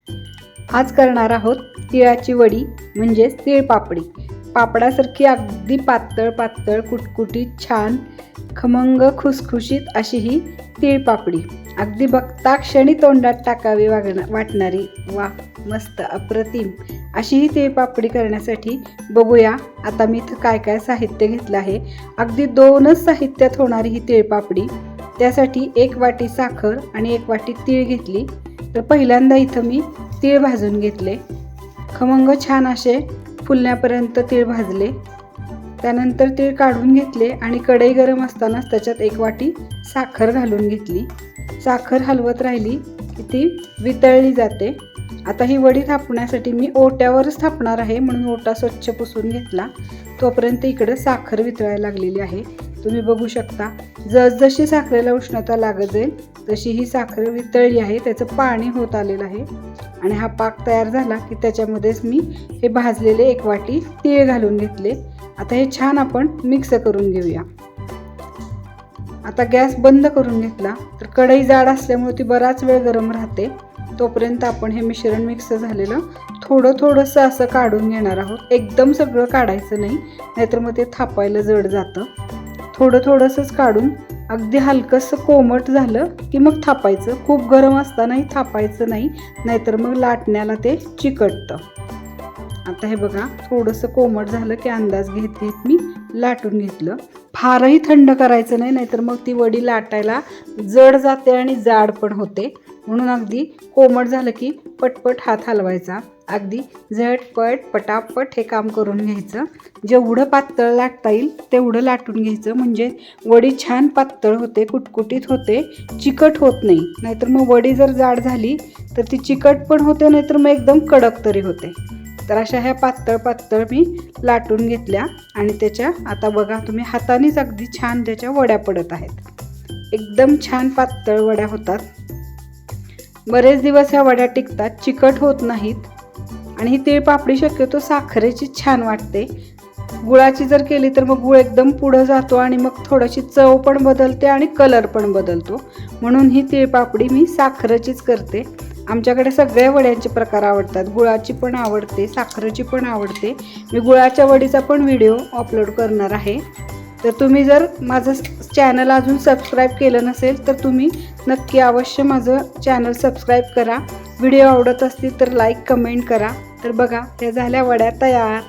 आज करणार आहोत तिळाची वडी म्हणजेच तीळ पापडी। पापडासारखी अगदी पातळ पातळ कुटकुटीत छान खमंग खुसखुशीत अशी ही तीळ पापडी। अगदी बघता क्षणी तोंडात टाकावी वाटणारी वा मस्त अप्रतिम अशी ही तीळ पापडी करण्यासाठी बघूया आता मी इथं काय काय साहित्य घेतलं आहे। अगदी 2च साहित्यात होणारी ही तीळ पापडी। त्यासाठी 1 वाटी साखर आणि 1 वाटी तीळ घेतली। तर पहिल्यांदा इथं मी तीळ भाजून घेतले, खमंग छान असे फुलण्यापर्यंत तीळ भाजले। त्यानंतर तीळ काढून घेतले आणि कढई गरम असतानाच त्याच्यात 1 वाटी साखर घालून घेतली। साखर हलवत राहिली की ती वितळली जाते। आता ही वडी थापण्यासाठी मी ओट्यावरच थापणार आहे, म्हणून ओटा स्वच्छ पुसून घेतला। तोपर्यंत इकडे साखर वितळायला लागलेली आहे। तुम्ही बघू शकता जसजशी साखरेला उष्णता लागत जाईल तशी ही साखर वितळली आहे, त्याचं पाणी होत आलेलं आहे। आणि हा पाक तयार झाला की त्याच्यामध्येच मी हे भाजलेले 1 वाटी तीळ घालून घेतले। आता हे छान आपण मिक्स करून घेऊया। आता गॅस बंद करून घेतला। तर कढई जाड असल्यामुळे ती बराच वेळ गरम राहते। तोपर्यंत आपण हे मिश्रण मिक्स झालेलं थोडंसं असं काढून घेणार आहोत। एकदम सगळं काढायचं नाही, नाहीतर मग ते थापायला जड जातं। थोडंसंच काढून अगदी हलकंसं कोमट झालं की मग थापायचं। खूप गरम असतानाही थापायचं नाही, नाहीतर मग लाटण्याला ते चिकटतं। आता हे बघा थोडंसं कोमट झालं की अंदाज घेत मी लाटून घेतलं। फारही थंड करायचं नाही, नाहीतर मग ती वडी लाटायला जड जाते आणि जाड पण होते। म्हणून अगदी कोमट झालं की पटपट हात हलवायचा। अगदी झटपट पटापट हे काम करून घ्यायचं। जेवढं पातळ लाटता येईल तेवढं लाटून घ्यायचं, म्हणजे वडी छान पातळ होते, कुटकुटीत होते, चिकट होत नाही। नाहीतर मग वडी जर जाड झाली तर ती चिकट पण होते, नाहीतर मग एकदम कडक तरी होते। तर अशा ह्या पातळ मी लाटून घेतल्या आणि त्याच्या आता बघा तुम्ही हातानेच अगदी छान त्याच्या वड्या पडत आहेत। एकदम छान पातळ वड्या होतात। बरेच दिवस ह्या वड्या टिकतात, चिकट होत नाहीत। आणि ही तीळ पापडी शक्यतो साखरेची छान वाटते। गुळाची जर केली तर मग गुळ एकदम पुढं जातो आणि मग थोडीशी चव पण बदलते आणि कलर पण बदलतो। म्हणून ही तीळ पापडी मी साखरेचीच करते। आमच्याकडे सगळ्या वड्यांचे प्रकार आवडतात, गुळाची पण आवडते, साखरेची पण आवडते। मी गुळाच्या वडीचा पण व्हिडिओ अपलोड करणार आहे। तर तुम्ही जर माझं चॅनल अजून सबस्क्राईब केलं नसेल तर तुम्ही नक्की अवश्य माझं चॅनल सबस्क्राईब करा। व्हिडिओ आवडत असतील तर लाईक कमेंट करा। तर बघा त्या झाल्या वड्या तयार।